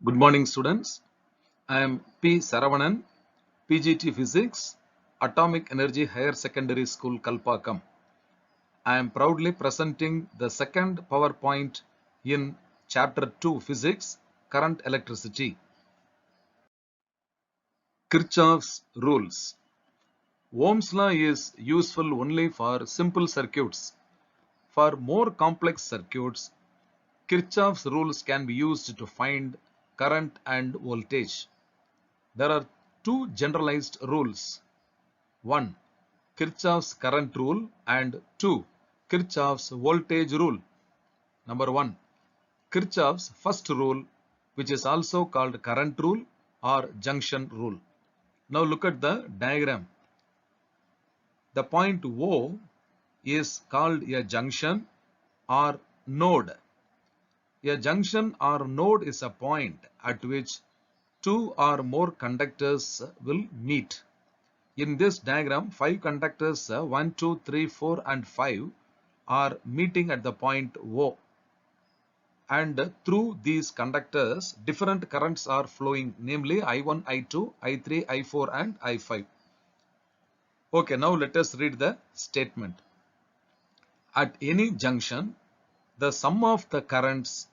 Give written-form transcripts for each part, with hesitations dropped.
Good morning, students. I am P. Saravanan, PGT Physics, Atomic Energy Higher Secondary School, Kalpakkam. I am proudly presenting the second PowerPoint in Chapter 2 Physics, Current Electricity. Kirchhoff's rules. Ohm's law is useful only for simple circuits. For more complex circuits, Kirchhoff's rules can be used to find current and voltage. There are two generalized rules. 1. Kirchhoff's current rule and 2. Kirchhoff's voltage rule. Number 1. Kirchhoff's first rule, which is also called current rule or junction rule. Now look at the diagram. The point O is called a junction or node. A junction or node is a point at which two or more conductors will meet. In this diagram, 5 conductors 1, 2, 3, 4 and 5 are meeting at the point O. And through these conductors, different currents are flowing, namely I1, I2, I3, I4 and I5. Okay, now let us read the statement. At any junction, the sum of the currents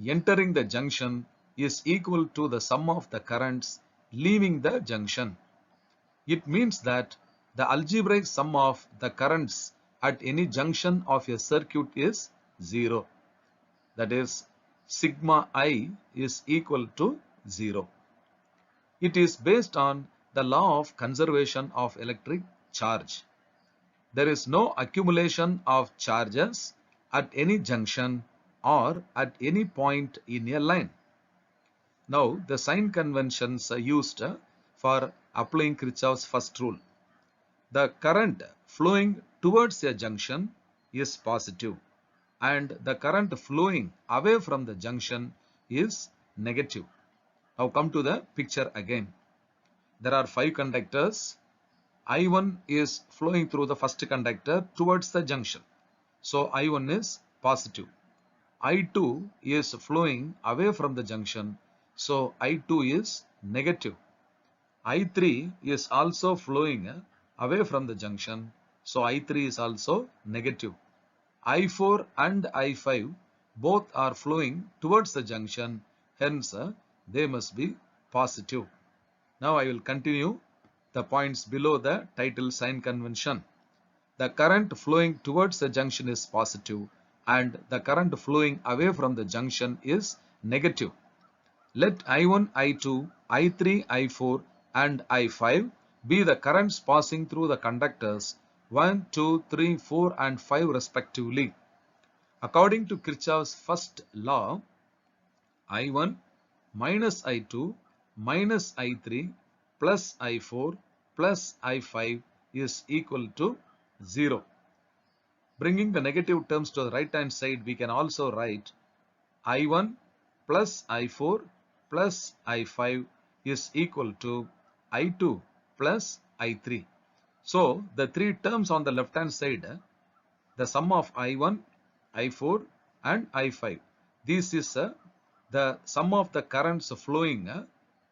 entering the junction is equal to the sum of the currents leaving the junction. It means that the algebraic sum of the currents at any junction of a circuit is 0. That is, sigma I is equal to 0. It is based on the law of conservation of electric charge. There is no accumulation of charges at any junction or at any point in a line. Now, the sign conventions are used for applying Kirchhoff's first rule. The current flowing towards a junction is positive and the current flowing away from the junction is negative. Now come to the picture again. There are 5 conductors. I1 is flowing through the first conductor towards the junction. So I1 is positive. I2 is flowing away from the junction. So I2 is negative. I3 is also flowing away from the junction. So I3 is also negative. I4 and I5 both are flowing towards the junction. Hence, they must be positive. Now I will continue the points below the title sign convention. The current flowing towards the junction is positive and the current flowing away from the junction is negative. Let I1, I2, I3, I4 and I5 be the currents passing through the conductors 1, 2, 3, 4 and 5 respectively. According to Kirchhoff's first law, I1 minus I2 minus I3 plus I4 plus I5 is equal to 0. Bringing the negative terms to the right hand side, we can also write I1 plus I4 plus I5 is equal to I2 plus I3. So the three terms on the left hand side, the sum of I1, I4 and I5. This is the sum of the currents flowing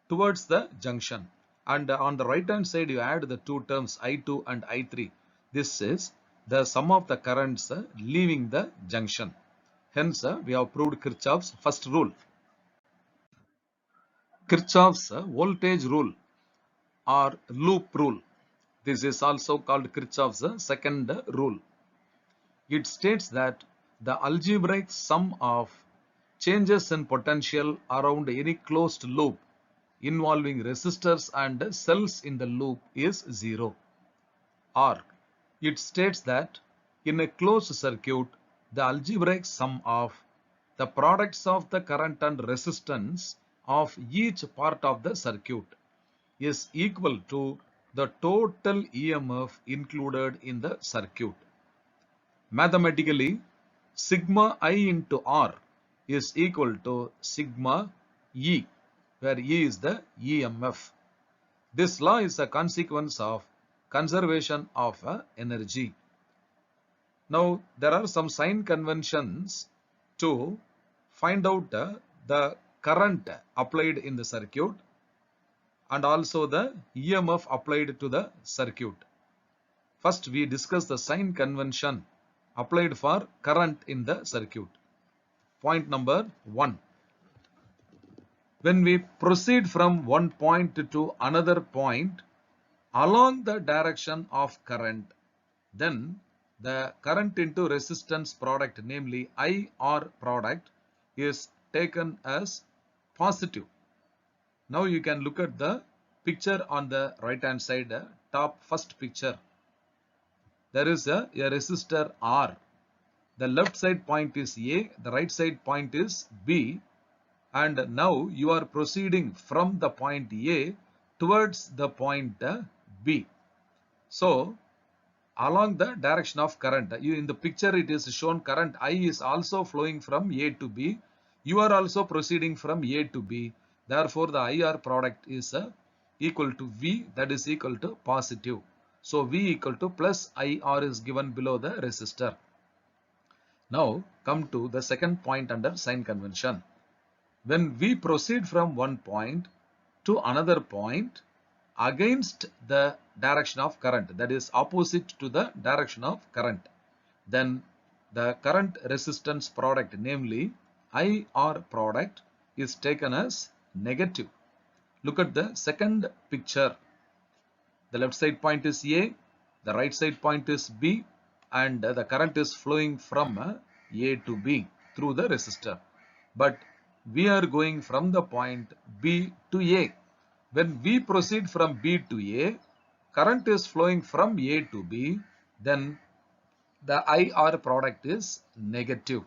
towards the junction. And on the right hand side, you add the two terms I2 and I3. This is the sum of the currents leaving the junction. Hence, we have proved Kirchhoff's first rule. Kirchhoff's voltage rule or loop rule. This is also called Kirchhoff's second rule. It states that the algebraic sum of changes in potential around any closed loop involving resistors and cells in the loop is 0. Or it states that in a closed circuit, the algebraic sum of the products of the current and resistance of each part of the circuit is equal to the total EMF included in the circuit. Mathematically, sigma I into R is equal to sigma E, where E is the EMF. This law is a consequence of conservation of energy. Now, there are some sign conventions to find out the current applied in the circuit and also the EMF applied to the circuit. First, we discuss the sign convention applied for current in the circuit. Point number 1. When we proceed from one point to another point along the direction of current, then the current into resistance product, namely IR product, is taken as positive. Now you can look at the picture on the right hand side, top first picture. There is a resistor R. The left side point is A, the right side point is B, and now you are proceeding from the point A towards the point B. So along the direction of current, in the picture it is shown current I is also flowing from A to B. You are also proceeding from A to B. Therefore, the IR product is equal to V, that is equal to positive. So V equal to plus IR is given below the resistor. Now come to the second point under sign convention. When we proceed from one point to another point against the direction of current, that is opposite to the direction of current, then the current resistance product, namely IR product, is taken as negative. Look at the second picture. The left side point is A, the right side point is B, and the current is flowing from A to B through the resistor. But we are going from the point B to A. When we proceed from B to A, current is flowing from A to B, then the IR product is negative.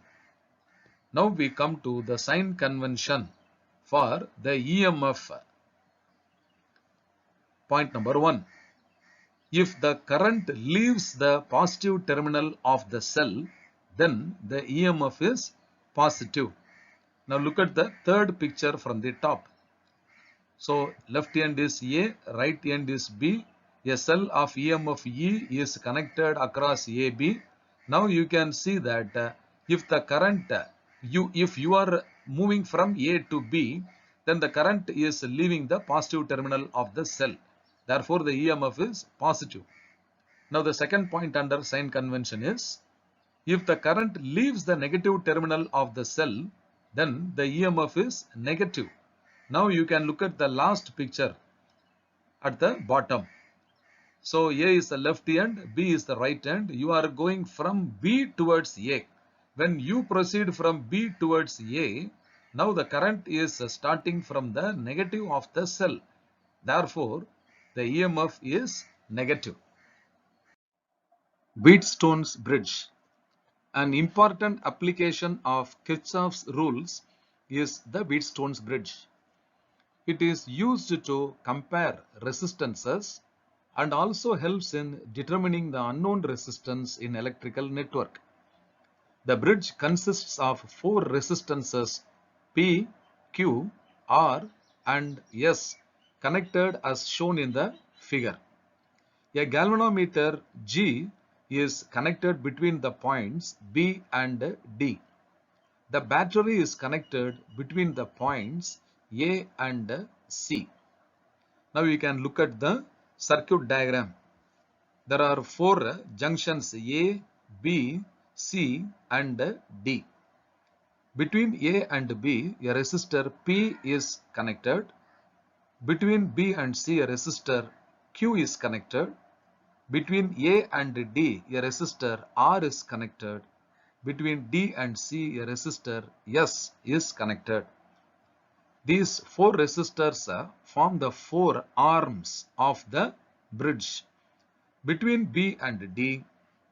Now we come to the sign convention for the EMF. Point number 1. If the current leaves the positive terminal of the cell, then the EMF is positive. Now look at the third picture from the top. So left end is A, right end is B. A cell of EMF E is connected across AB. Now you can see that if the current, if you are moving from A to B, then the current is leaving the positive terminal of the cell. Therefore, the EMF is positive. Now the second point under sign convention is, if the current leaves the negative terminal of the cell, then the EMF is negative. Now you can look at the last picture at the bottom. So A is the left end, B is the right end. You are going from B towards A. When you proceed from B towards A, now the current is starting from the negative of the cell. Therefore, the EMF is negative. Wheatstone's bridge. An important application of Kirchhoff's rules is the Wheatstone's bridge. It is used to compare resistances and also helps in determining the unknown resistance in electrical network. The bridge consists of 4 resistances P, Q, R and S connected as shown in the figure. A galvanometer G is connected between the points B and D. The battery is connected between the points A and C. Now you can look at the circuit diagram. There are 4 junctions A, B, C and D. Between A and B, a resistor P is connected. Between B and C, a resistor Q is connected. Between A and D, a resistor R is connected. Between D and C, a resistor S is connected. These 4 resistors form the 4 arms of the bridge. Between B and D,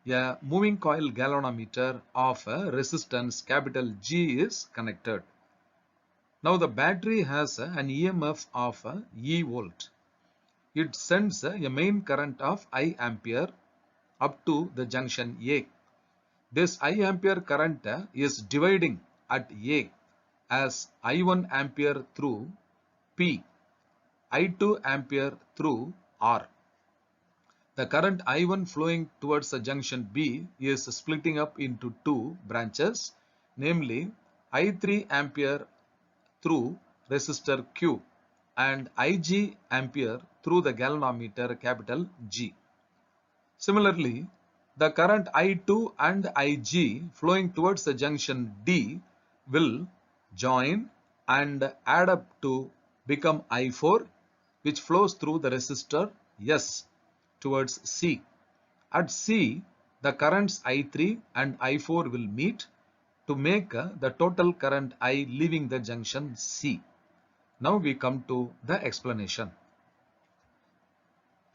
a moving coil galvanometer of resistance capital G is connected. Now the battery has an EMF of E volt. It sends a main current of I ampere up to the junction A. This I ampere current is dividing at A as I1 ampere through P, I2 ampere through R. The current I1 flowing towards the junction B is splitting up into 2 branches, namely I3 ampere through resistor Q and Ig ampere through the galvanometer capital G. Similarly, the current I2 and Ig flowing towards the junction D will join and add up to become I4, which flows through the resistor S towards C. At C, the currents I3 and I4 will meet to make the total current I leaving the junction C. Now we come to the explanation.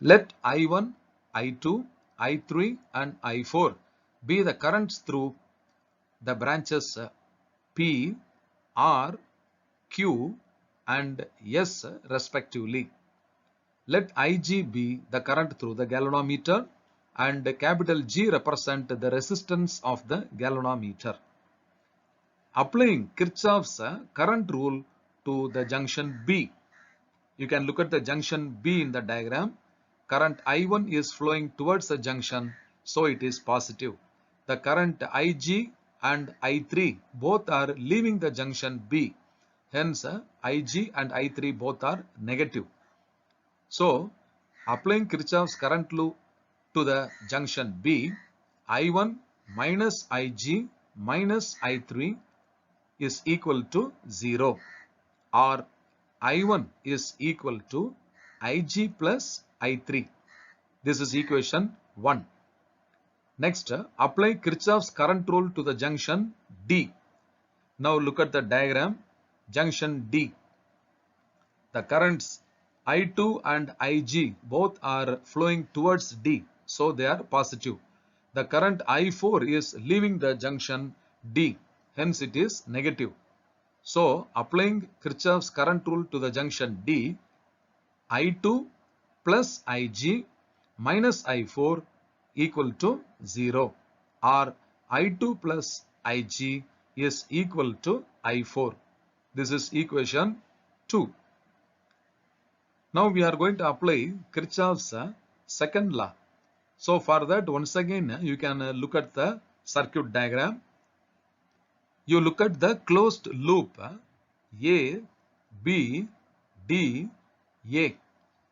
Let I1, I2, I3 and I4 be the currents through the branches P, R, Q and S respectively. Let Ig be the current through the galvanometer and capital G represent the resistance of the galvanometer. Applying Kirchhoff's current rule to the junction B. You can look at the junction B in the diagram. Current I1 is flowing towards the junction, so it is positive. The current Ig and I3 both are leaving the junction B. Hence, Ig and I3 both are negative. So, applying Kirchhoff's current law to the junction B, I1 minus Ig minus I3 is equal to 0, or I1 is equal to Ig plus I3. This is equation 1. Next, apply Kirchhoff's current rule to the junction D. Now look at the diagram. Junction D. The currents I2 and Ig both are flowing towards D, so they are positive. The current I4 is leaving the junction D, hence it is negative. So, applying Kirchhoff's current rule to the junction D, I2 plus Ig minus I4 equal to 0, or I2 plus Ig is equal to I4. This is equation 2. Now we are going to apply Kirchhoff's second law. So for that, once again you can look at the circuit diagram. You look at the closed loop A, B, D, A.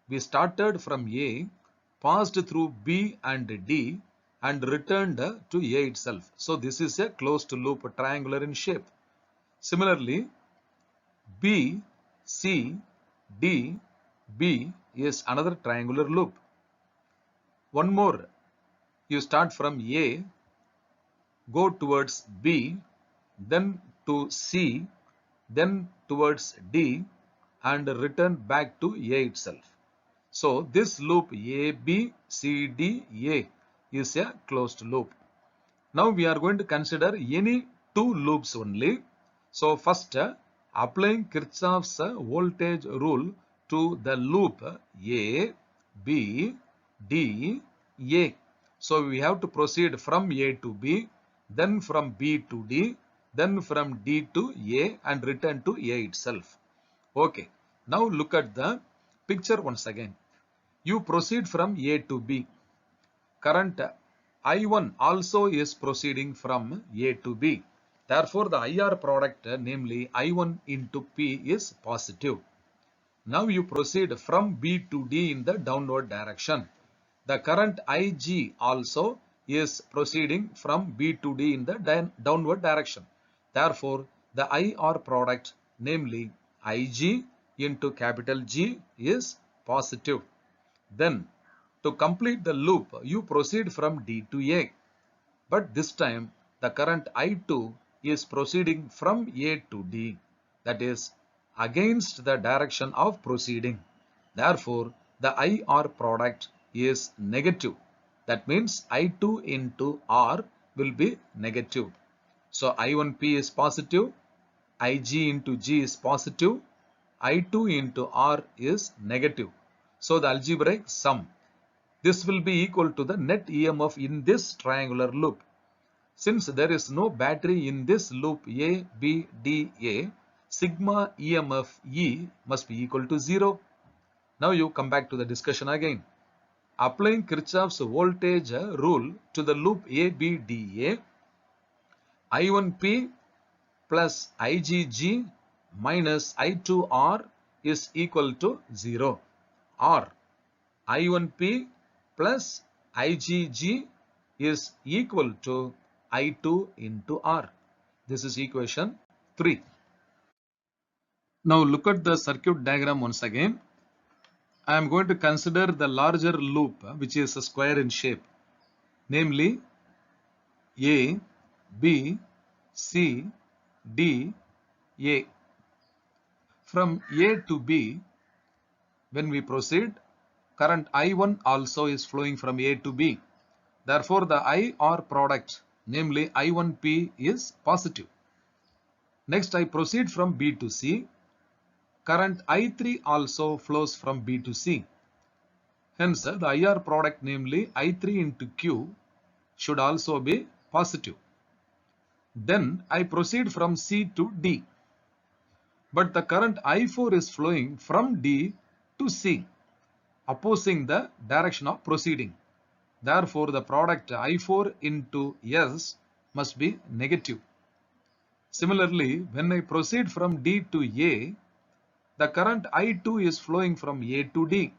We started from A, passed through B and D and returned to A itself. So this is a closed loop, triangular in shape. Similarly, B, C, D, B is another triangular loop. One more, you start from A, go towards B, then to C, then towards D and return back to A itself. So this loop A, B, C, D, A is a closed loop. Now we are going to consider any two loops only. So first, applying Kirchhoff's voltage rule to the loop A, B, D, A. So we have to proceed from A to B, then from B to D, then from D to A and return to A itself. Okay. Now look at the picture once again. You proceed from A to B. Current I1 also is proceeding from A to B. Therefore, the IR product, namely I1 into P, is positive. Now you proceed from B to D in the downward direction. The current Ig also is proceeding from B to D in the downward direction. Therefore, the IR product, namely Ig into capital G, is positive. Then, to complete the loop, you proceed from D to A. But this time, the current I2 is proceeding from A to D. That is, against the direction of proceeding. Therefore, the IR product is negative. That means I2 into R will be negative. So I1P is positive, Ig into G is positive, I2 into R is negative. So the algebraic sum. This will be equal to the net EMF in this triangular loop. Since there is no battery in this loop A, B, D, A, sigma EMF E must be equal to 0. Now you come back to the discussion again. Applying Kirchhoff's voltage rule to the loop A, B, D, A, I1P plus IgG minus I2R is equal to 0, or I1P plus IgG is equal to I2 into R. This is equation 3. Now look at the circuit diagram once again. I am going to consider the larger loop which is a square in shape, namely A, B, C, D, A. From A to B, when we proceed, current I1 also is flowing from A to B. Therefore, the IR product, namely I1P, is positive. Next, I proceed from B to C. Current I3 also flows from B to C. Hence, the IR product, namely I3 into Q, should also be positive. Then I proceed from C to D. But the current I4 is flowing from D to C, opposing the direction of proceeding. Therefore, the product I4 into S must be negative. Similarly, when I proceed from D to A, the current I2 is flowing from A to D.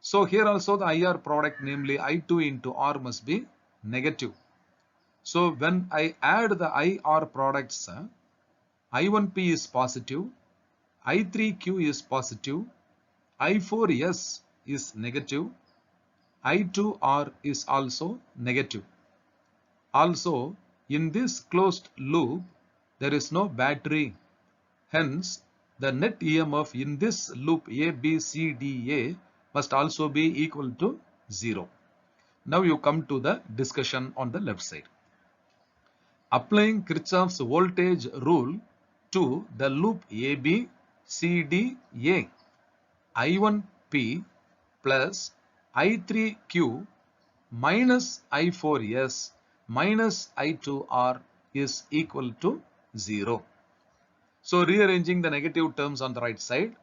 So here also the IR product, namely I2 into R, must be negative. So when I add the IR products, I1P is positive, I3Q is positive, I4S is negative, I2R is also negative. Also, in this closed loop, there is no battery. Hence, the net EMF in this loop A, B, C, D, A must also be equal to 0. Now you come to the discussion on the left side. Applying Kirchhoff's voltage rule to the loop AB, CD, A, I1P plus I3Q minus I4S minus I2R is equal to 0. So rearranging the negative terms on the right side,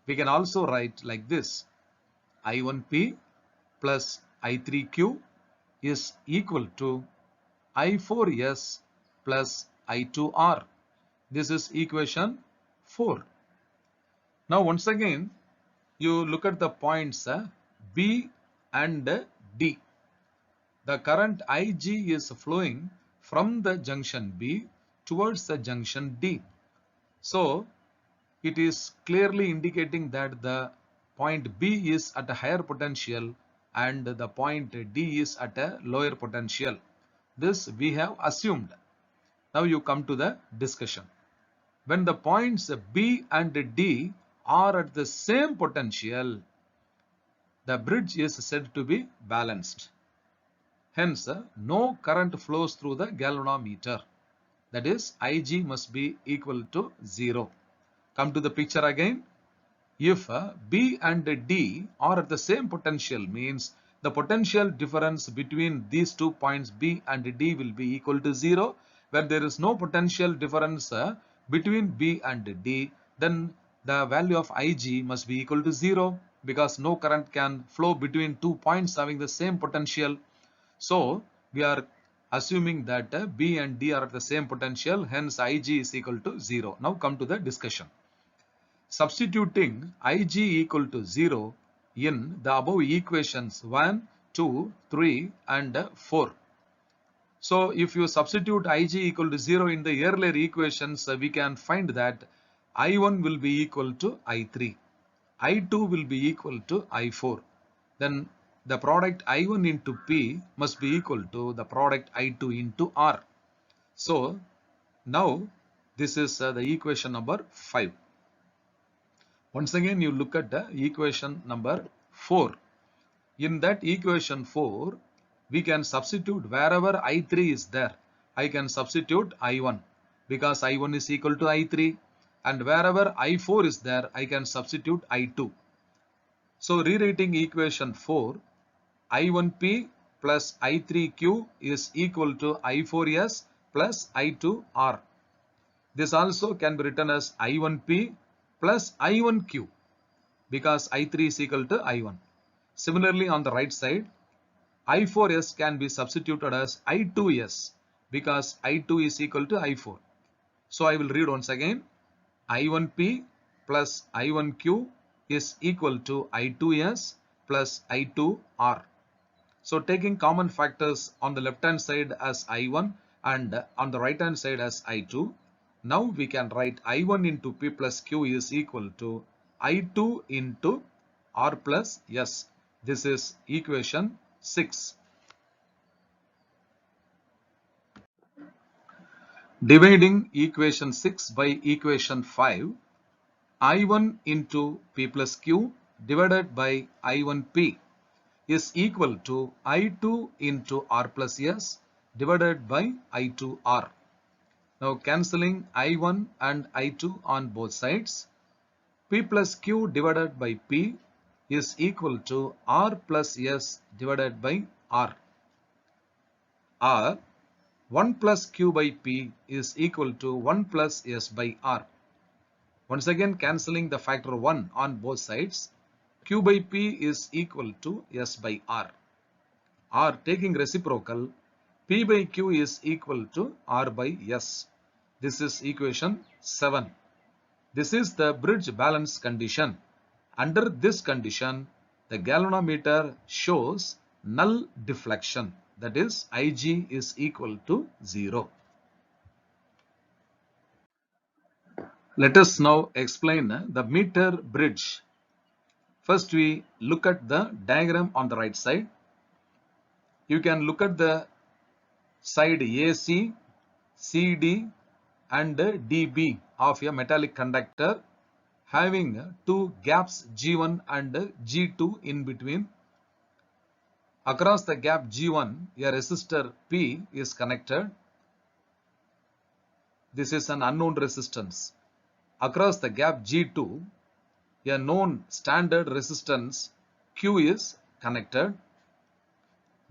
we can also write like this: I1P plus I3Q is equal to I4S plus I2R. This is equation 4. Now once again, you look at the points B and D. The current Ig is flowing from the junction B towards the junction D. So it is clearly indicating that the point B is at a higher potential and the point D is at a lower potential. This we have assumed. Now you come to the discussion. When the points B and D are at the same potential, the bridge is said to be balanced. Hence, no current flows through the galvanometer. That is, Ig must be equal to 0. Come to the picture again. If B and D are at the same potential, means the potential difference between these 2 points B and D will be equal to 0. Where there is no potential difference between B and D, then the value of Ig must be equal to 0, because no current can flow between 2 points having the same potential. So we are assuming that B and D are at the same potential, hence Ig is equal to 0. Now come to the discussion. Substituting Ig equal to 0 in the above equations 1, 2, 3 and 4. So if you substitute Ig equal to 0 in the earlier equations, we can find that I1 will be equal to I3, I2 will be equal to I4. Then the product I1 into P must be equal to the product I2 into R. So now this is the equation number 5. Once again, you look at the equation number 4. In that equation 4, we can substitute wherever I3 is there. I can substitute I1 because I1 is equal to I3, and wherever I4 is there, I can substitute I2. So rewriting equation 4, I1P plus I3Q is equal to I4S plus I2R. This also can be written as I1P plus I1Q because I3 is equal to I1. Similarly, on the right side, I4S can be substituted as I2S because I2 is equal to I4. So I will read once again. I1P plus I1Q is equal to I2S plus I2R. So taking common factors on the left hand side as I1 and on the right hand side as I2, now we can write I1 into P plus Q is equal to I2 into R plus S. This is equation 6. Dividing equation 6 by equation 5, I1 into P plus Q divided by I1P is equal to I2 into R plus S divided by I2R. Now cancelling I1 and I2 on both sides, P plus Q divided by P is equal to R plus S divided by R. Or 1 plus Q by P is equal to 1 plus S by R. Once again cancelling the factor 1 on both sides, Q by P is equal to S by R. Or taking reciprocal, P by Q is equal to R by S. This is equation 7. This is the bridge balance condition. Under this condition, the galvanometer shows null deflection. That is, Ig is equal to 0. Let us now explain the meter bridge. First, we look at the diagram on the right side. You can look at the side AC, CD and DB of a metallic conductor having two gaps G1 and G2 in between. Across the gap G1, a resistor P is connected. This is an unknown resistance. Across the gap G2, a known standard resistance Q is connected.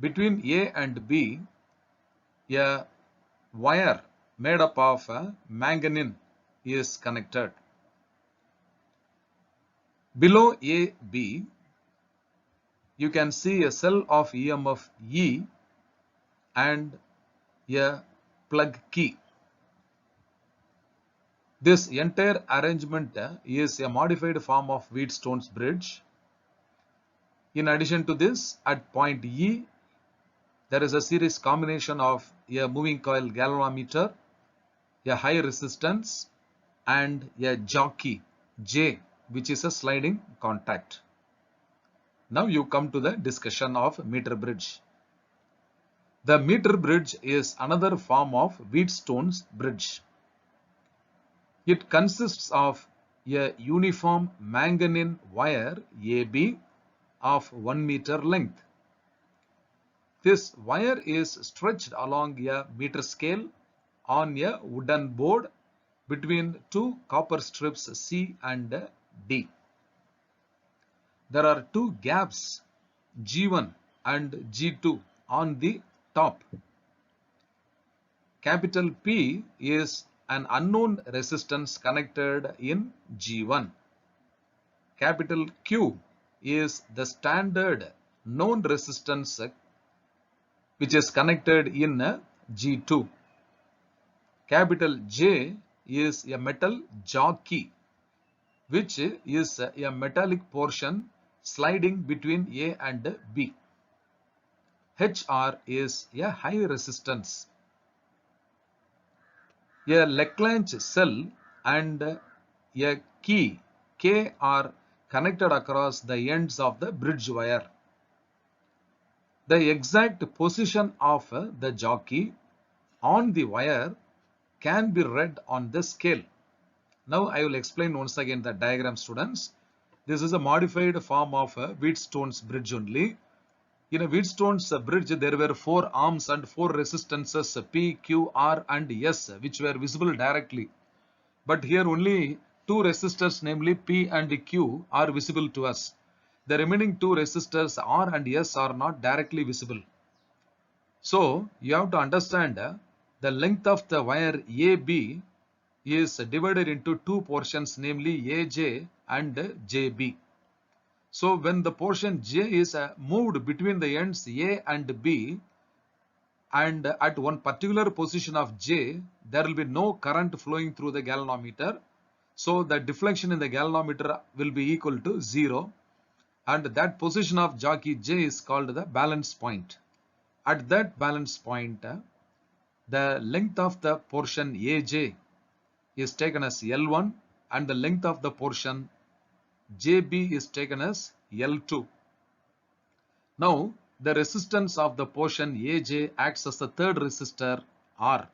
Between A and B, a wire made up of manganese is connected. Below AB, you can see a cell of EMF E and a plug key. This entire arrangement is a modified form of Wheatstone's bridge. In addition to this, at point E, there is a series combination of a moving coil galvanometer, a high resistance and a jockey J, which is a sliding contact. Now you come to the discussion of meter bridge. The meter bridge is another form of Wheatstone's bridge. It consists of a uniform manganese wire AB of 1 meter length. This wire is stretched along a meter scale on a wooden board between two copper strips C and D. There are two gaps G1 and G2 on the top. Capital P is an unknown resistance connected in G1. Capital Q is the standard known resistance which is connected in G2. Capital J is a metal jockey which is a metallic portion sliding between A and B. HR is a high resistance. A Leclanche cell and a key K are connected across the ends of the bridge wire. The exact position of the jockey on the wire can be read on the scale. Now I will explain once again the diagram, students. This is a modified form of Wheatstone's bridge only. In a Wheatstone's bridge, there were 4 arms and 4 resistances P, Q, R and S which were visible directly. But here only 2 resistors, namely P and Q, are visible to us. The remaining 2 resistors R and S are not directly visible. So you have to understand the length of the wire AB is divided into 2 portions, namely AJ and JB. So when the portion J is moved between the ends A and B, and at one particular position of J, there will be no current flowing through the galvanometer. So the deflection in the galvanometer will be equal to 0, and that position of jockey J is called the balance point. At that balance point, the length of the portion AJ is taken as L1 and the length of the portion JB is taken as L2. Now the resistance of the portion AJ acts as the third resistor R,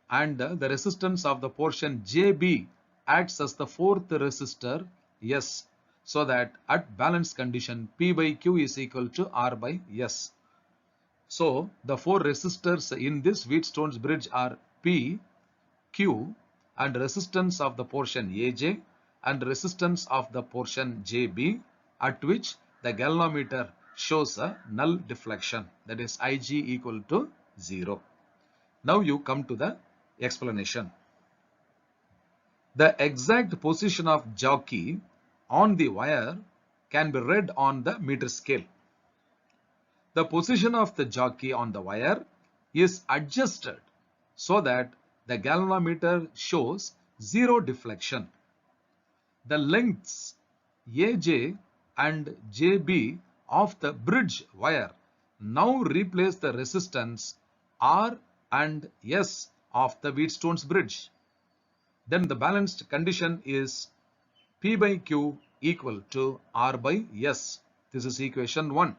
and the resistance of the portion JB acts as the fourth resistor S, so that at balance condition P by Q is equal to R by S. So the four resistors in this Wheatstone's bridge are P, Q, and resistance of the portion AJ and resistance of the portion JB, at which the galvanometer shows a null deflection, that is Ig equal to 0. Now you come to the explanation. The exact position of jockey on the wire can be read on the meter scale. The position of the jockey on the wire is adjusted so that the galvanometer shows 0 deflection. The lengths AJ and JB of the bridge wire now replace the resistance R and S of the Wheatstone's bridge. Then the balanced condition is P by Q equal to R by S. This is equation 1.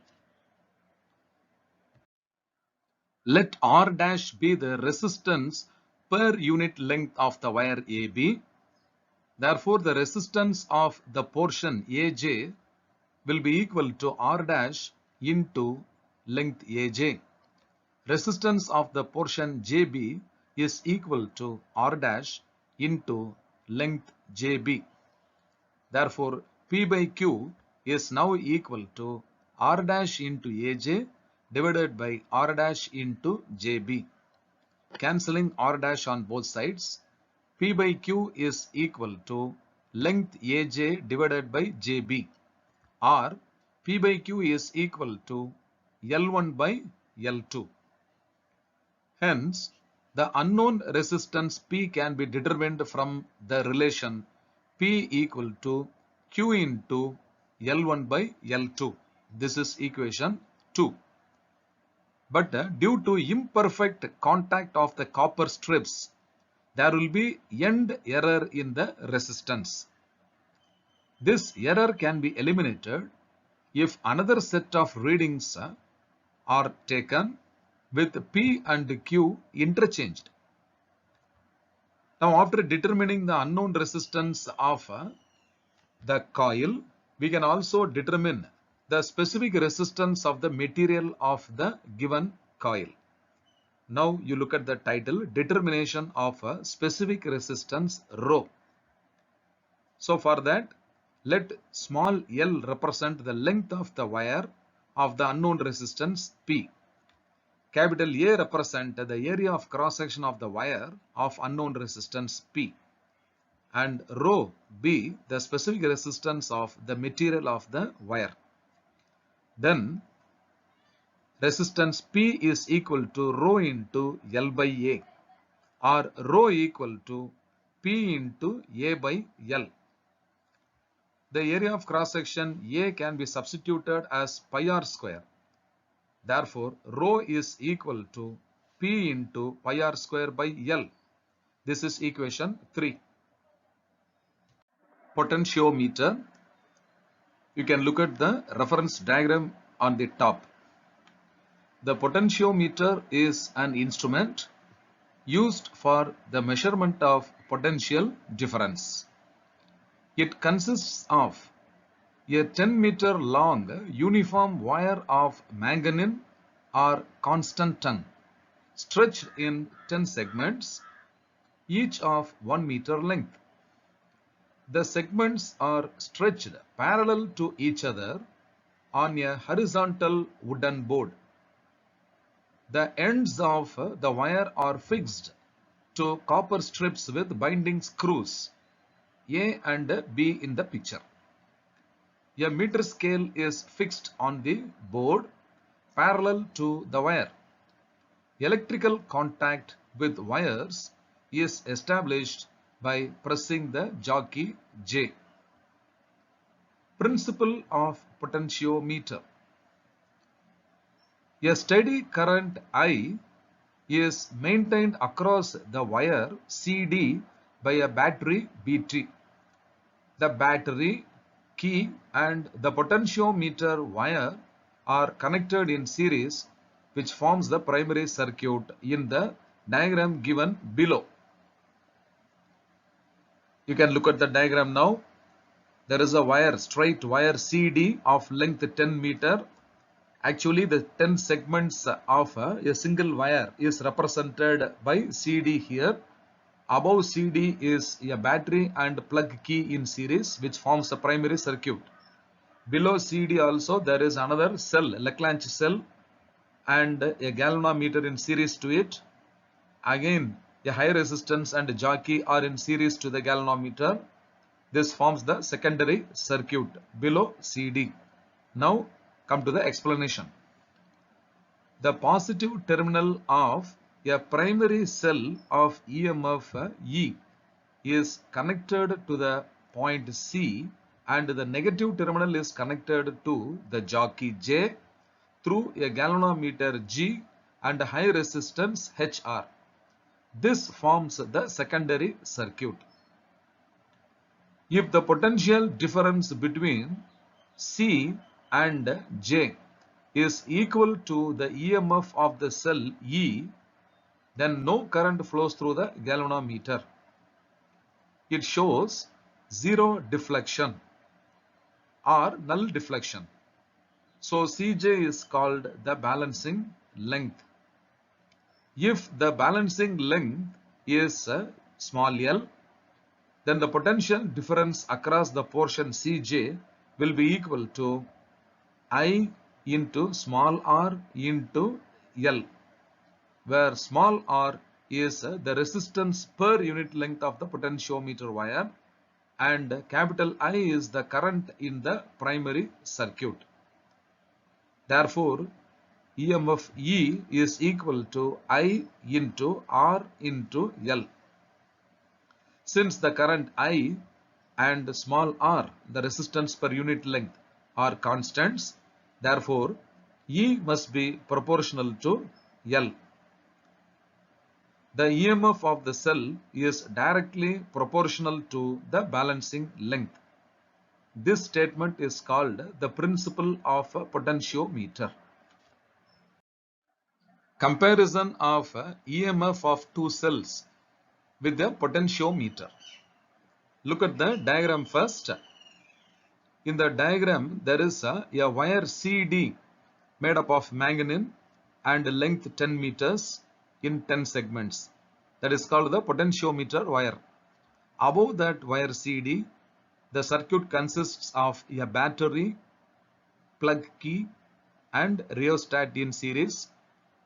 Let R dash be the resistance per unit length of the wire AB. Therefore, the resistance of the portion AJ will be equal to R dash into length AJ. Resistance of the portion JB is equal to R dash into length JB. Therefore, P by Q is now equal to R dash into AJ divided by R dash into JB. Cancelling R dash on both sides, P by Q is equal to length AJ divided by JB, or P by Q is equal to L1 by L2. Hence, the unknown resistance P can be determined from the relation P equal to Q into L1 by L2. This is equation 2. But due to imperfect contact of the copper strips, there will be end error in the resistance. This error can be eliminated if another set of readings are taken with P and Q interchanged. Now, after determining the unknown resistance of the coil, we can also determine the specific resistance of the material of the given coil. Now you look at the title, determination of a specific resistance rho. So for that, let small l represent the length of the wire of the unknown resistance P. Capital A represent the area of cross section of the wire of unknown resistance P. And rho B the specific resistance of the material of the wire. Then resistance P is equal to rho into L by A, or rho equal to P into A by L. The area of cross section A can be substituted as pi r square. Therefore, rho is equal to P into pi r square by L. This is equation 3. Potentiometer. You can look at the reference diagram on the top. The potentiometer is an instrument used for the measurement of potential difference. It consists of a 10-meter long uniform wire of manganese or constant ton stretched in 10 segments, each of 1 meter length. The segments are stretched parallel to each other on a horizontal wooden board. The ends of the wire are fixed to copper strips with binding screws A and B in the picture. A meter scale is fixed on the board parallel to the wire. Electrical contact with wires is established by pressing the jockey J. Principle of potentiometer. A steady current I is maintained across the wire CD by a battery BT. The battery, key and the potentiometer wire are connected in series, which forms the primary circuit in the diagram given below. You can look at the diagram now. There is a wire, straight wire CD of length 10 meter. Actually, the 10 segments of a single wire is represented by CD here. Above CD is a battery and plug key in series, which forms the primary circuit. Below CD also there is another cell, Leclanche cell, and a galvanometer in series to it. Again, a high resistance and jockey are in series to the galvanometer. This forms the secondary circuit below CD. Now come to the explanation. The positive terminal of a primary cell of EMF E is connected to the point C, and the negative terminal is connected to the jockey J through a galvanometer G and high resistance HR. This forms the secondary circuit. If the potential difference between C and J is equal to the EMF of the cell E, then no current flows through the galvanometer. It shows zero deflection or null deflection. So Cj is called the balancing length. If the balancing length is small l, then the potential difference across the portion Cj will be equal to I into small r into L, where small r is the resistance per unit length of the potentiometer wire and capital I is the current in the primary circuit. Therefore, EMF E is equal to I into R into L. Since the current I and small r, the resistance per unit length, are constants, therefore E must be proportional to L. The EMF of the cell is directly proportional to the balancing length. This statement is called the principle of a potentiometer. Comparison of EMF of two cells with the potentiometer. Look at the diagram first. In the diagram, there is a wire CD made up of manganese and length 10 meters in 10 segments. That is called the potentiometer wire. Above that wire CD, the circuit consists of a battery, plug key and rheostat in series.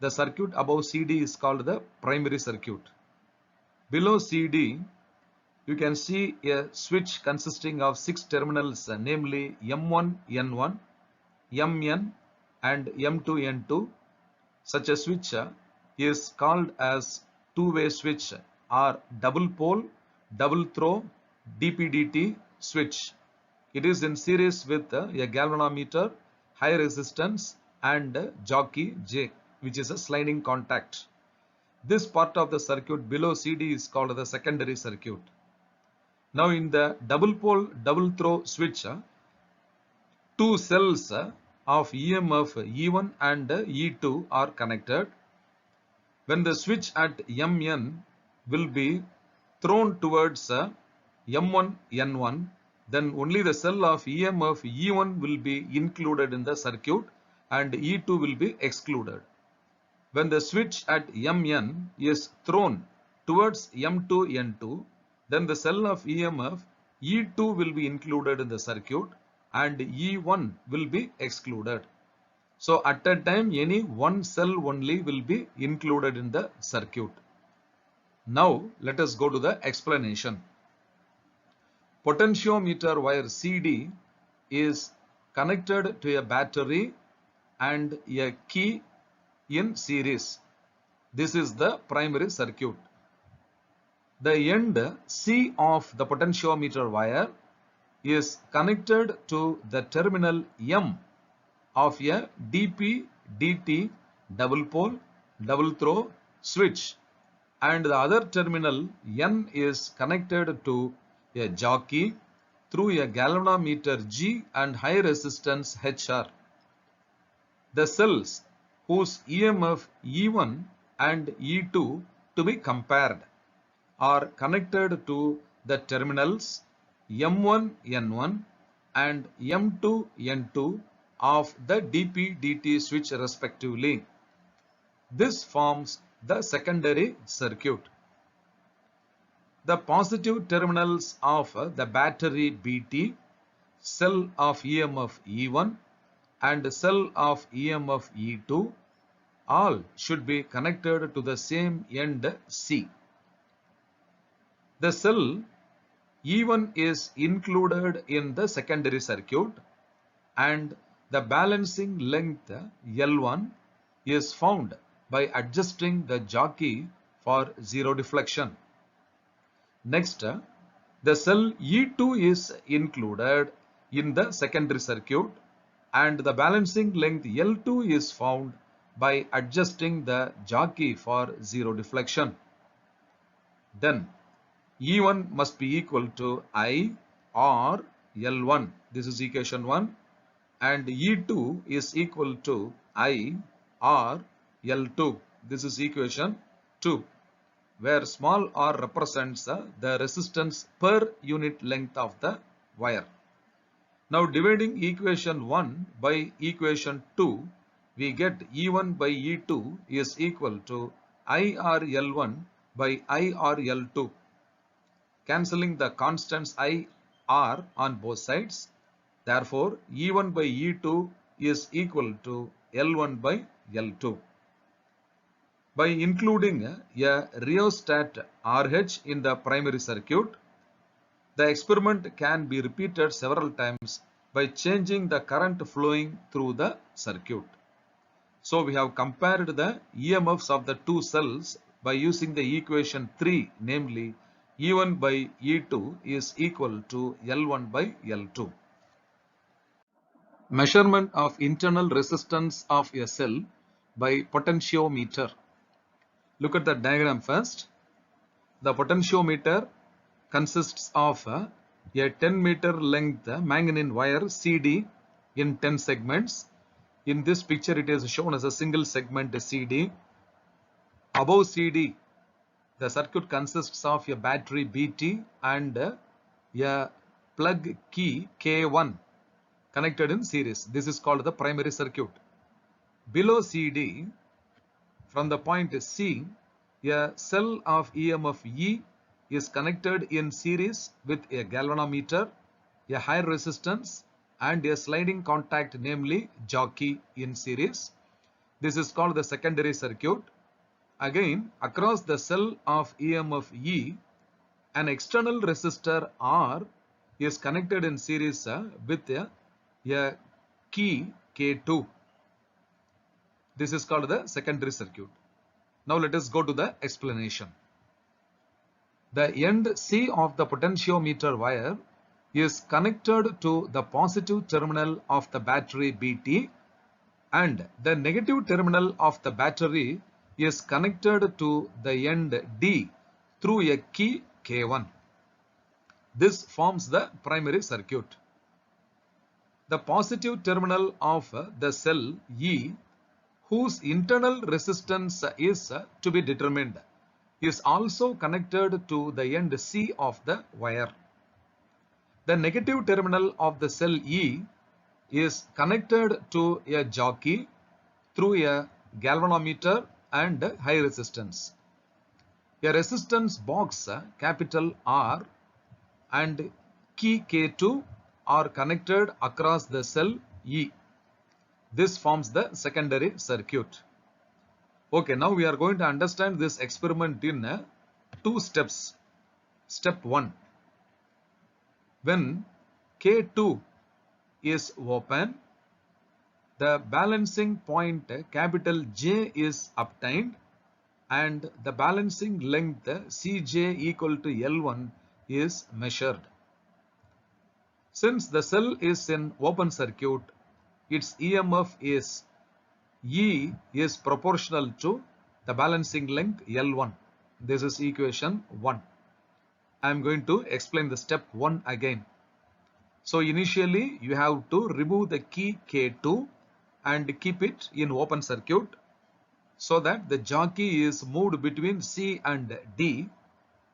The circuit above CD is called the primary circuit. Below CD, you can see a switch consisting of 6 terminals, namely M1, N1, Mn and M2, N2. Such a switch is called as two-way switch or double pole, double throw, DP-DT switch. It is in series with a galvanometer, high resistance and jockey J, which is a sliding contact. This part of the circuit below CD is called the secondary circuit. Now in the double pole double throw switch, two cells of EMF E1 and E2 are connected. When the switch at Mn will be thrown towards M1, N1, then only the cell of EMF E1 will be included in the circuit and E2 will be excluded. When the switch at Mn is thrown towards M2, N2, then the cell of EMF E2 will be included in the circuit and E1 will be excluded. So at that time, any one cell only will be included in the circuit. Now let us go to the explanation. Potentiometer wire CD is connected to a battery and a key in series. This is the primary circuit. The end C of the potentiometer wire is connected to the terminal M of a DP-DT double pole double throw switch, and the other terminal N is connected to a jockey through a galvanometer G and high resistance HR. The cells whose EMF E1 and E2 to be compared are connected to the terminals M1 N1 and M2 N2 of the DP-DT switch respectively. This forms the secondary circuit. The positive terminals of the battery BT, cell of EMF E1 and cell of EMF E2 all should be connected to the same end C. The cell E1 is included in the secondary circuit and the balancing length L1 is found by adjusting the jockey for zero deflection. Next, the cell E2 is included in the secondary circuit and the balancing length L2 is found by adjusting the jockey for zero deflection. Then E1 must be equal to I or L1. This is equation 1. And E2 is equal to I or L2. This is equation 2, where small r represents the resistance per unit length of the wire. Now dividing equation 1 by equation 2, we get E1 by E2 is equal to I or L1 by I or L2. Cancelling the constants I, R on both sides. Therefore, E1 by E2 is equal to L1 by L2. By including a rheostat RH in the primary circuit, the experiment can be repeated several times by changing the current flowing through the circuit. So we have compared the EMFs of the two cells by using the equation 3, namely E1 by E2 is equal to L1 by L2. Measurement of internal resistance of a cell by potentiometer. Look at the diagram first. The potentiometer consists of a 10-meter length manganese wire CD in 10 segments. In this picture, it is shown as a single segment CD. Above CD, the circuit consists of a battery BT and a plug key K1 connected in series. This is called the primary circuit. Below CD, from the point C, a cell of EMF E is connected in series with a galvanometer, a high resistance and a sliding contact, namely jockey, in series. This is called the secondary circuit. Again, across the cell of EMF E, an external resistor R is connected in series with a key K2. This is called the secondary circuit. Now let us go to the explanation. The end C of the potentiometer wire is connected to the positive terminal of the battery BT and the negative terminal of the battery is connected to the end D through a key K1. This forms the primary circuit. The positive terminal of the cell E, whose internal resistance is to be determined, is also connected to the end C of the wire. The negative terminal of the cell E is connected to a jockey through a galvanometer and high resistance. A resistance box capital R and key K2 are connected across the cell E. This forms the secondary circuit. Okay, now we are going to understand this experiment in 2 steps. Step 1. When K2 is open, the balancing point capital J is obtained and the balancing length Cj equal to L1 is measured. Since the cell is in open circuit, its EMF is E is proportional to the balancing length L1. This is equation 1. I am going to explain the step 1 again. So initially you have to remove the key K2 and keep it in open circuit so that the jockey is moved between C and D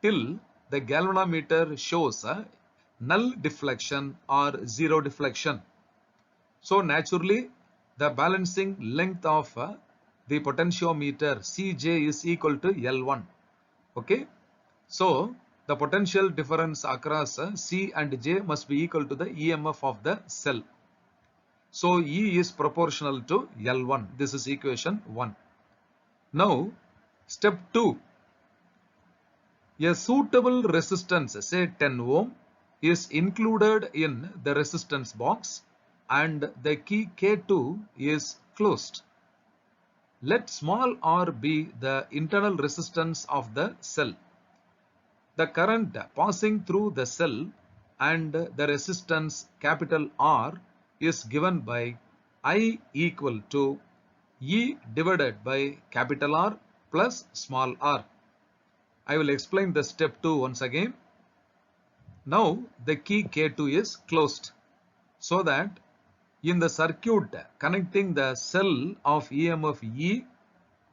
till the galvanometer shows a null deflection or zero deflection. So naturally the balancing length of the potentiometer Cj is equal to L1. Okay. So the potential difference across C and J must be equal to the EMF of the cell. So E is proportional to L1. This is equation 1. Now step 2. A suitable resistance, say 10 ohm, is included in the resistance box and the key K2 is closed. Let small r be the internal resistance of the cell. The current passing through the cell and the resistance capital R is given by I equal to E divided by capital R plus small r. I will explain the step 2 once again. Now the key K2 is closed so that in the circuit connecting the cell of EMF E,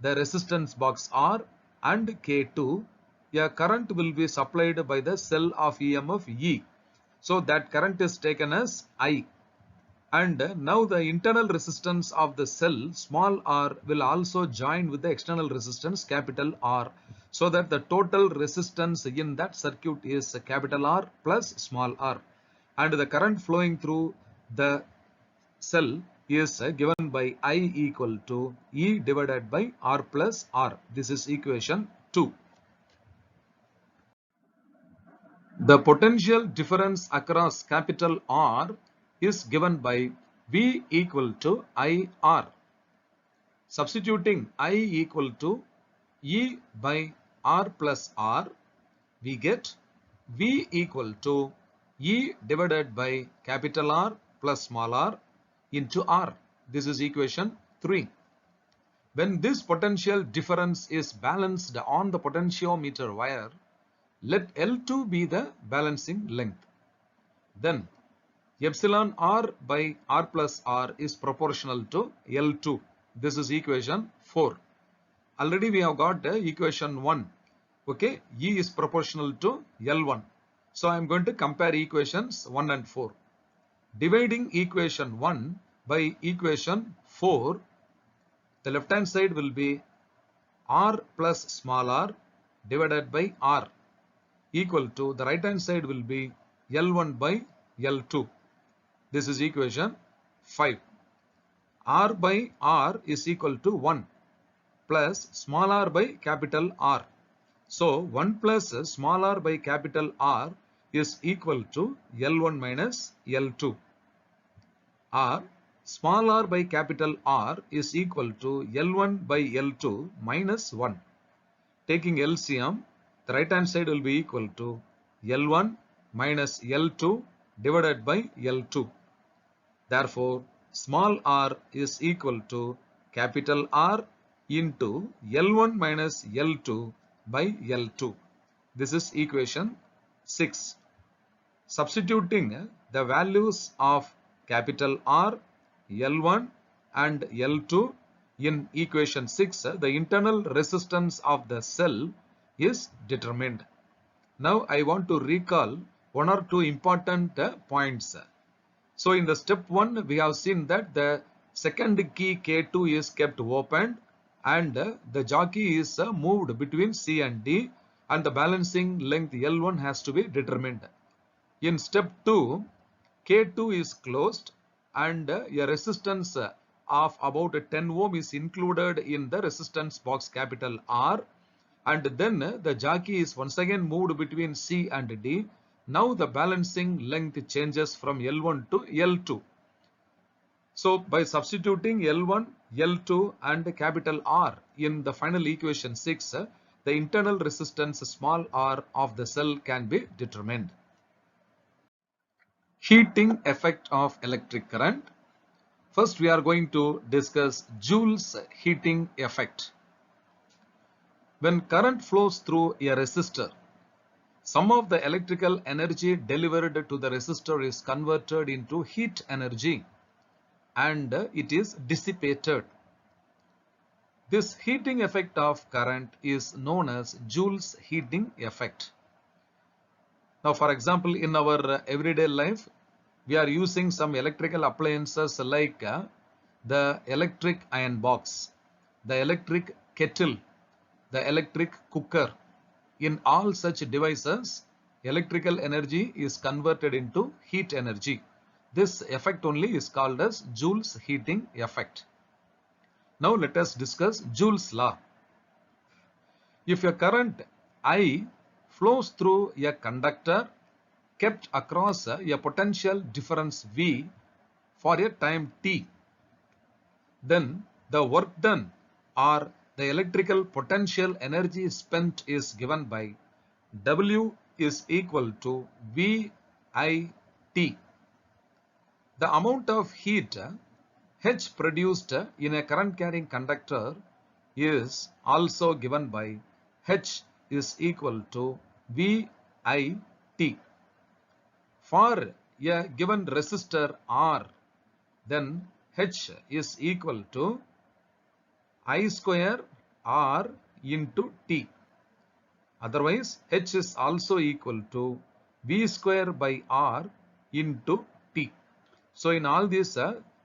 the resistance box R and K2, a current will be supplied by the cell of EMF E. So that current is taken as I. And now the internal resistance of the cell small r will also join with the external resistance capital R. So that the total resistance in that circuit is capital R plus small r. And the current flowing through the cell is given by I equal to E divided by R plus R. This is equation 2. The potential difference across capital R is given by V equal to IR. Substituting I equal to E by R plus R, we get V equal to E divided by capital R plus small r into R. This is equation 3. When this potential difference is balanced on the potentiometer wire, let L2 be the balancing length. Then epsilon R by R plus R is proportional to L2. This is equation 4. Already we have got equation 1. Okay, E is proportional to L1. So I am going to compare equations 1 and 4. Dividing equation 1 by equation 4, the left hand side will be R plus small r divided by R equal to the right hand side will be L1 by L2. This is equation 5. R by R is equal to 1 plus small r by capital R. So 1 plus small r by capital R is equal to L1 minus L2. Or small r by capital R is equal to L1 by L2 minus 1. Taking LCM, the right hand side will be equal to L1 minus L2 divided by L2. Therefore, small r is equal to capital R into L1 minus L2 by L2. This is equation 6. Substituting the values of capital R, L1 and L2 in equation 6, the internal resistance of the cell is determined. Now I want to recall one or two important points. So in the step 1 we have seen that the second key K2 is kept open and the jockey is moved between C and D and the balancing length L1 has to be determined. In step 2, K2 is closed and a resistance of about 10 ohm is included in the resistance box capital R, and then the jockey is once again moved between C and D. Now the balancing length changes from L1 to L2. So by substituting L1, L2 and capital R in the final equation 6, the internal resistance small r of the cell can be determined. Heating effect of electric current. First we are going to discuss Joule's heating effect. When current flows through a resistor, some of the electrical energy delivered to the resistor is converted into heat energy and it is dissipated. This heating effect of current is known as Joule's heating effect. Now, for example, in our everyday life, we are using some electrical appliances like the electric iron box, the electric kettle, the electric cooker. In all such devices, electrical energy is converted into heat energy. This effect only is called as Joule's heating effect. Now let us discuss Joule's law. If a current I flows through a conductor kept across a potential difference V for a time t, then the work done or the electrical potential energy spent is given by W is equal to VIT. The amount of heat H produced in a current carrying conductor is also given by H is equal to VIT. For a given resistor R, then H is equal to I square R into T. Otherwise, H is also equal to V square by R into T. So in all these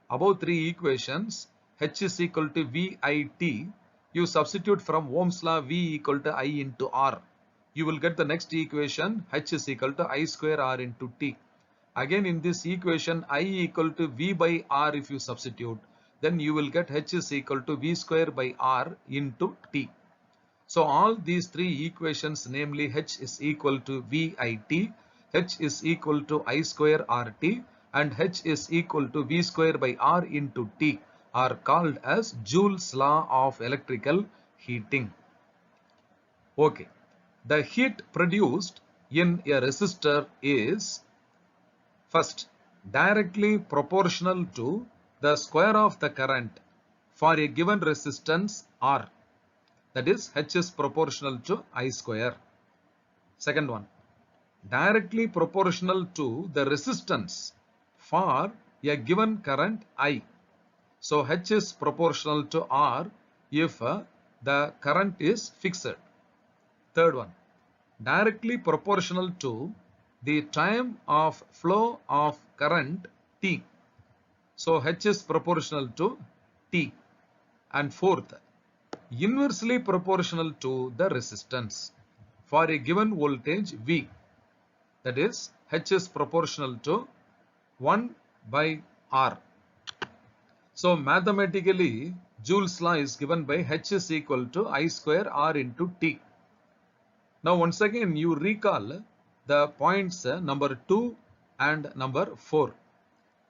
above three equations, H is equal to VIT. You substitute from Ohm's law V equal to I into R. You will get the next equation H is equal to I square R into T. Again in this equation I equal to V by R if you substitute, then you will get H is equal to V square by R into T. So all these three equations, namely H is equal to VIT, H is equal to I square RT and H is equal to V square by R into T are called as Joule's law of electrical heating. Okay, the heat produced in a resistor is first directly proportional to the square of the current for a given resistance R. That is, H is proportional to I square. Second one, directly proportional to the resistance for a given current I. So H is proportional to R if the current is fixed. Third one, directly proportional to the time of flow of current T. So H is proportional to T. And fourth, inversely proportional to the resistance for a given voltage V. That is, H is proportional to 1 by R. So mathematically, Joule's law is given by H is equal to I square R into T. Now once again you recall the points number 2 and number 4.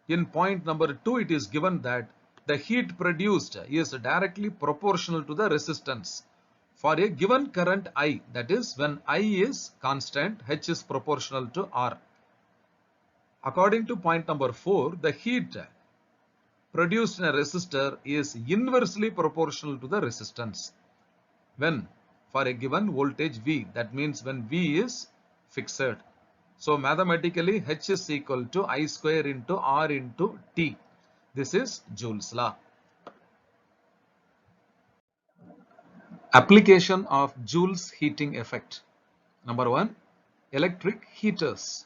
In point number 2 it is given that the heat produced is directly proportional to the resistance for a given current I. That is, when I is constant, H is proportional to R. According to point number 4, the heat produced in a resistor is inversely proportional to the resistance when for a given voltage V. That means when V is fixed. So mathematically H is equal to I square into R into T. This is Joule's law. Application of Joule's heating effect. Number 1, electric heaters.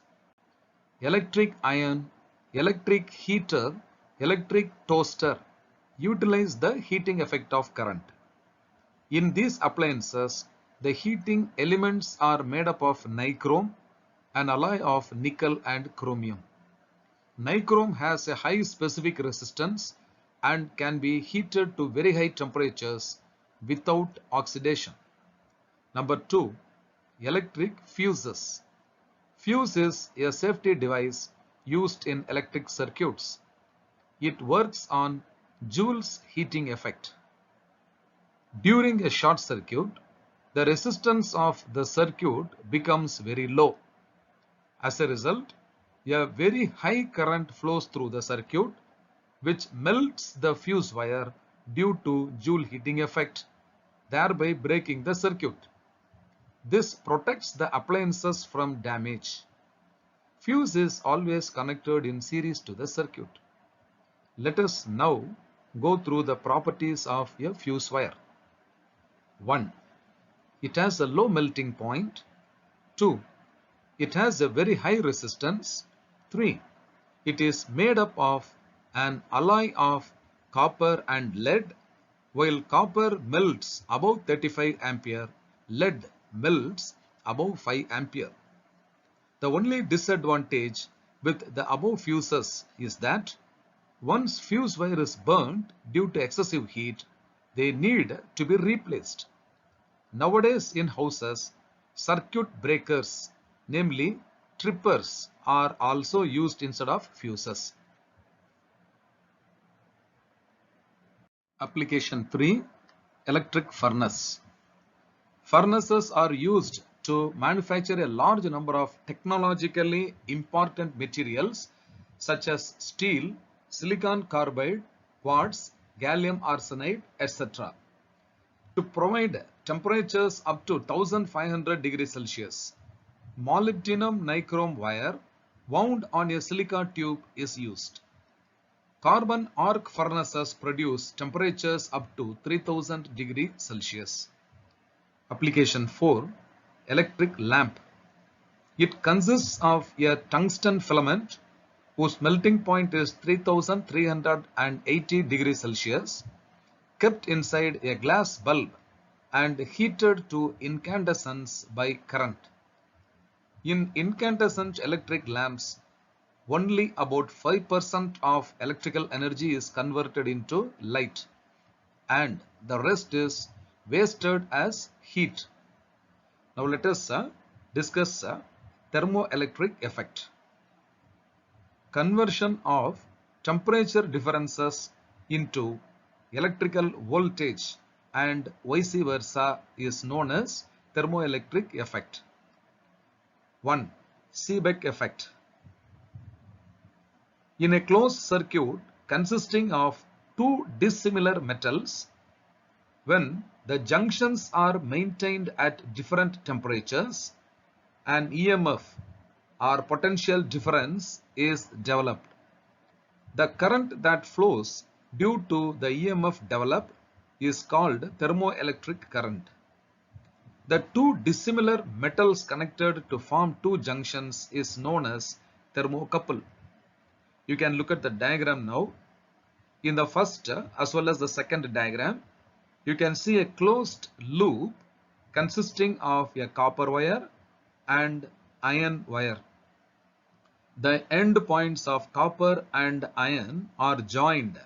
Electric iron, electric heater, electric toaster utilize the heating effect of current. In these appliances, the heating elements are made up of nichrome, an alloy of nickel and chromium. Nichrome has a high specific resistance and can be heated to very high temperatures without oxidation. Number 2, electric fuses. Fuse is a safety device used in electric circuits. It works on Joule's heating effect. During a short circuit, the resistance of the circuit becomes very low. As a result, a very high current flows through the circuit, which melts the fuse wire due to Joule heating effect, thereby breaking the circuit. This protects the appliances from damage. Fuse is always connected in series to the circuit. Let us now go through the properties of a fuse wire. 1. It has a low melting point. 2. It has a very high resistance. 3. It is made up of an alloy of copper and lead. While copper melts above 35 ampere, lead melts above 5 ampere. The only disadvantage with the above fuses is that once fuse wire is burnt due to excessive heat, they need to be replaced. Nowadays in houses, circuit breakers, namely trippers, are also used instead of fuses. Application 3. Electric furnace. Furnaces are used to manufacture a large number of technologically important materials such as steel, silicon carbide, quartz, gallium arsenide, etc. to provide temperatures up to 1500 degrees Celsius. Molybdenum nichrome wire wound on a silica tube is used. Carbon arc furnaces produce temperatures up to 3000 degrees Celsius. Application 4. Electric lamp. It consists of a tungsten filament whose melting point is 3380 degrees Celsius, kept inside a glass bulb and heated to incandescence by current. In incandescent electric lamps, only about 5% of electrical energy is converted into light, and the rest is wasted as heat. Now let us discuss thermoelectric effect. Conversion of temperature differences into electrical voltage and vice versa is known as thermoelectric effect. 1. Seebeck effect. In a closed circuit consisting of two dissimilar metals, when the junctions are maintained at different temperatures, an EMF or potential difference is developed. The current that flows due to the EMF developed is called thermoelectric current. The two dissimilar metals connected to form two junctions is known as thermocouple. You can look at the diagram now. In the first as well as the second diagram, you can see a closed loop consisting of a copper wire and iron wire. The end points of copper and iron are joined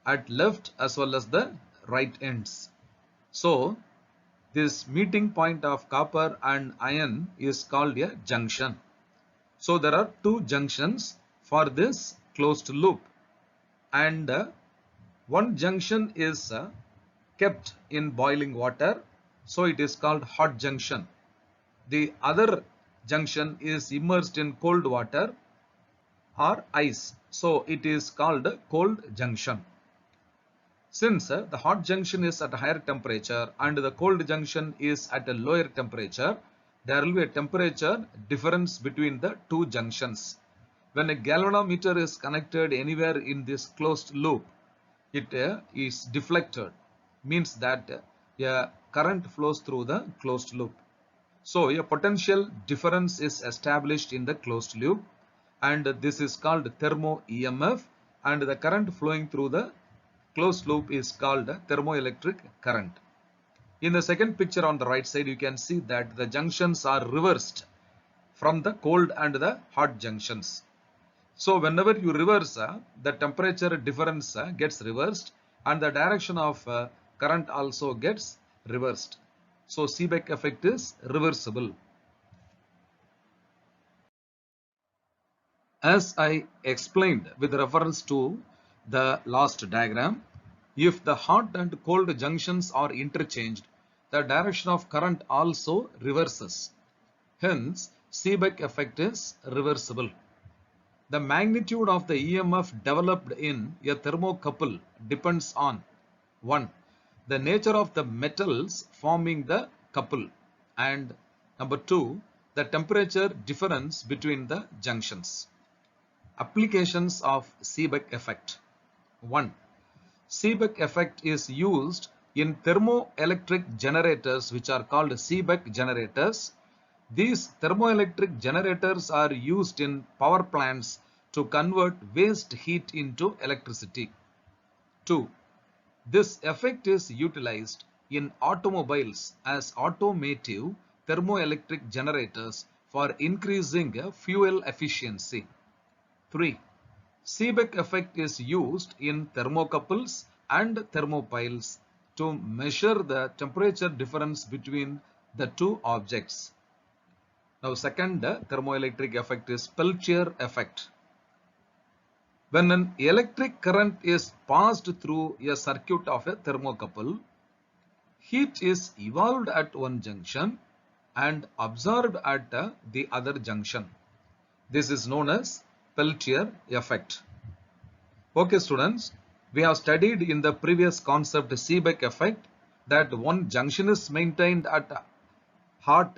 at left as well as the right ends. So this meeting point of copper and iron is called a junction. So there are two junctions for this closed loop, and one junction is kept in boiling water, so it is called hot junction. The other junction is immersed in cold water or ice, so it is called cold junction. Since the hot junction is at a higher temperature and the cold junction is at a lower temperature, there will be a temperature difference between the two junctions. When a galvanometer is connected anywhere in this closed loop, it is deflected, means that a current flows through the closed loop. So a potential difference is established in the closed loop, and this is called thermo EMF, and the current flowing through the closed loop is called thermoelectric current. In the second picture on the right side, you can see that the junctions are reversed from the cold and the hot junctions. So whenever you reverse, the temperature difference gets reversed, and the direction of current also gets reversed. So Seebeck effect is reversible. As I explained with reference to the last diagram. If the hot and cold junctions are interchanged, the direction of current also reverses. Hence, Seebeck effect is reversible. The magnitude of the EMF developed in a thermocouple depends on 1. The nature of the metals forming the couple, and number 2. The temperature difference between the junctions. Applications of Seebeck effect. 1. Seebeck effect is used in thermoelectric generators which are called Seebeck generators. These thermoelectric generators are used in power plants to convert waste heat into electricity. 2. This effect is utilized in automobiles as automotive thermoelectric generators for increasing fuel efficiency. 3. Seebeck effect is used in thermocouples and thermopiles to measure the temperature difference between the two objects. Now, second thermoelectric effect is Peltier effect. When an electric current is passed through a circuit of a thermocouple, heat is evolved at one junction and absorbed at the other junction. This is known as Peltier effect. Okay, students, we have studied in the previous concept Seebeck effect that one junction is maintained at hot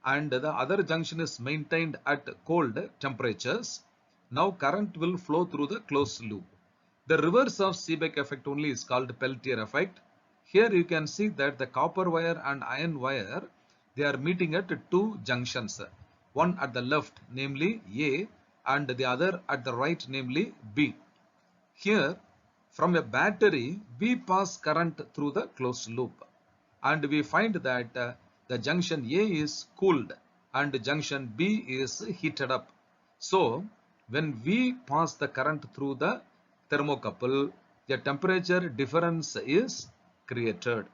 and the other junction is maintained at cold temperatures. Now current will flow through the closed loop. The reverse of Seebeck effect only is called Peltier effect. Here you can see that the copper wire and iron wire, they are meeting at two junctions. One at the left, namely A, and the other at the right, namely B. Here, from a battery, we pass current through the closed loop. And we find that the junction A is cooled and junction B is heated up. So, when we pass the current through the thermocouple, the temperature difference is created.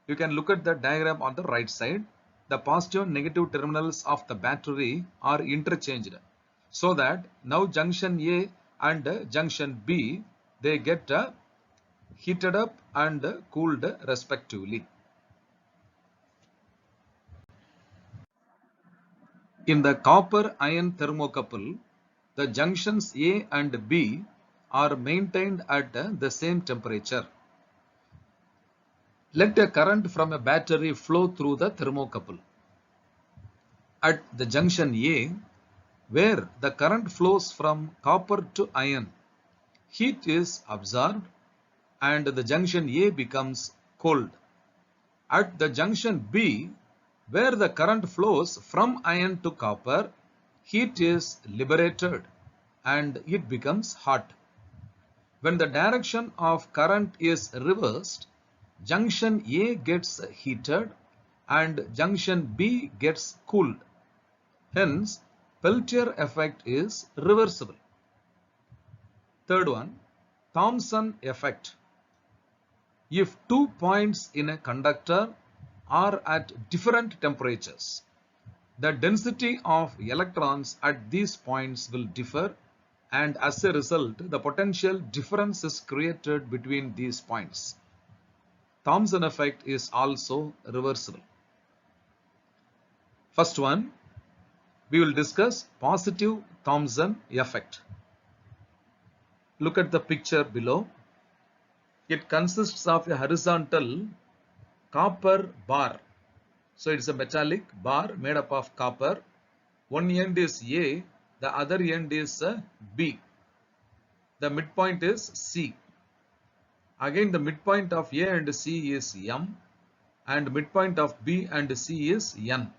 You can look at the diagram on the right side. The positive and negative terminals of the battery are interchanged, so that now junction A and junction B, they get heated up and cooled respectively. In the copper iron thermocouple, the junctions A and B are maintained at the same temperature. Let a current from a battery flow through the thermocouple. At the junction A, where the current flows from copper to iron, heat is absorbed and the junction A becomes cold. At the junction B, where the current flows from iron to copper, heat is liberated and it becomes hot. When the direction of current is reversed, junction A gets heated and junction B gets cooled. Hence, Peltier effect is reversible. Third one, Thomson effect. If 2 points in a conductor are at different temperatures, the density of electrons at these points will differ, and as a result, the potential difference is created between these points. Thomson effect is also reversible. First one, we will discuss positive Thomson effect. Look at the picture below. It consists of a horizontal copper bar. So it's a metallic bar made up of copper. One end is A, the other end is B. The midpoint is C. Again, the midpoint of A and C is M, and midpoint of B and C is N.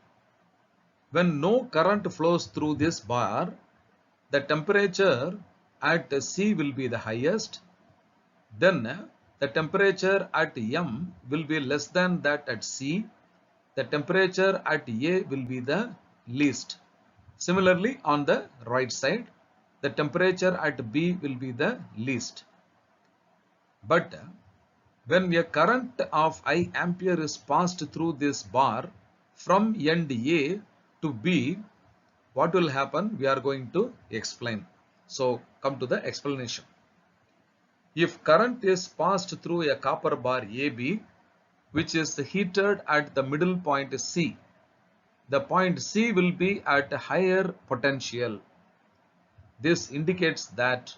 When no current flows through this bar, the temperature at C will be the highest. Then the temperature at M will be less than that at C. The temperature at A will be the least. Similarly, on the right side, the temperature at B will be the least. But when a current of I ampere is passed through this bar from end A to B, what will happen? We are going to explain. So come to the explanation. If current is passed through a copper bar AB, which is heated at the middle point C, the point C will be at a higher potential. This indicates that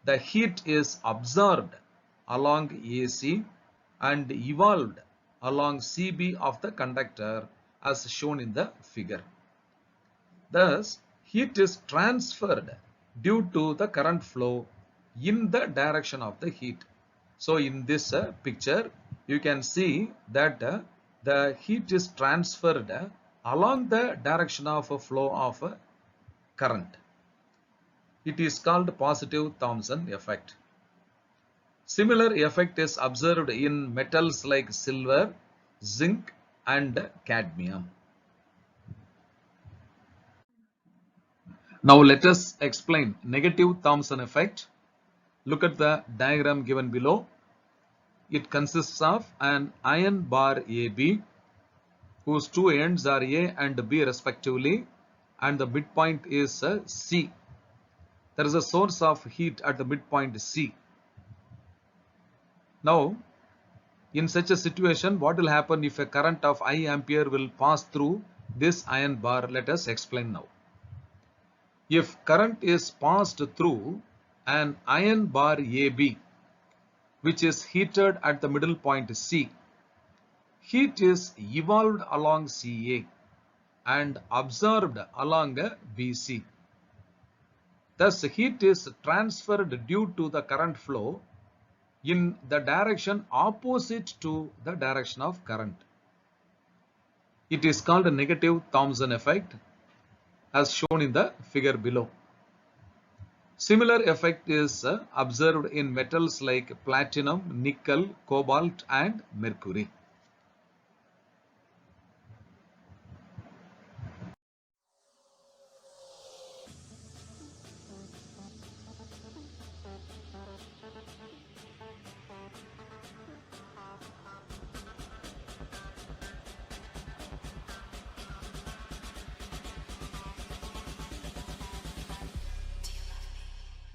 the heat is absorbed along AC and evolved along CB of the conductor as shown in the figure. Thus, heat is transferred due to the current flow in the direction of the heat. So, in this picture, you can see that the heat is transferred along the direction of a flow of current. It is called positive Thomson effect. Similar effect is observed in metals like silver, zinc and cadmium. Now let us explain negative Thomson effect. Look at the diagram given below. It consists of an iron bar AB whose two ends are A and B respectively, and the midpoint is C. There is a source of heat at the midpoint C. Now, in such a situation, what will happen if a current of I ampere will pass through this iron bar? Let us explain now. If current is passed through an iron bar AB, which is heated at the middle point C, heat is evolved along CA and absorbed along BC. Thus, heat is transferred due to the current flow in the direction opposite to the direction of current. It is called a negative Thomson effect as shown in the figure below. Similar effect is observed in metals like platinum, nickel, cobalt and mercury.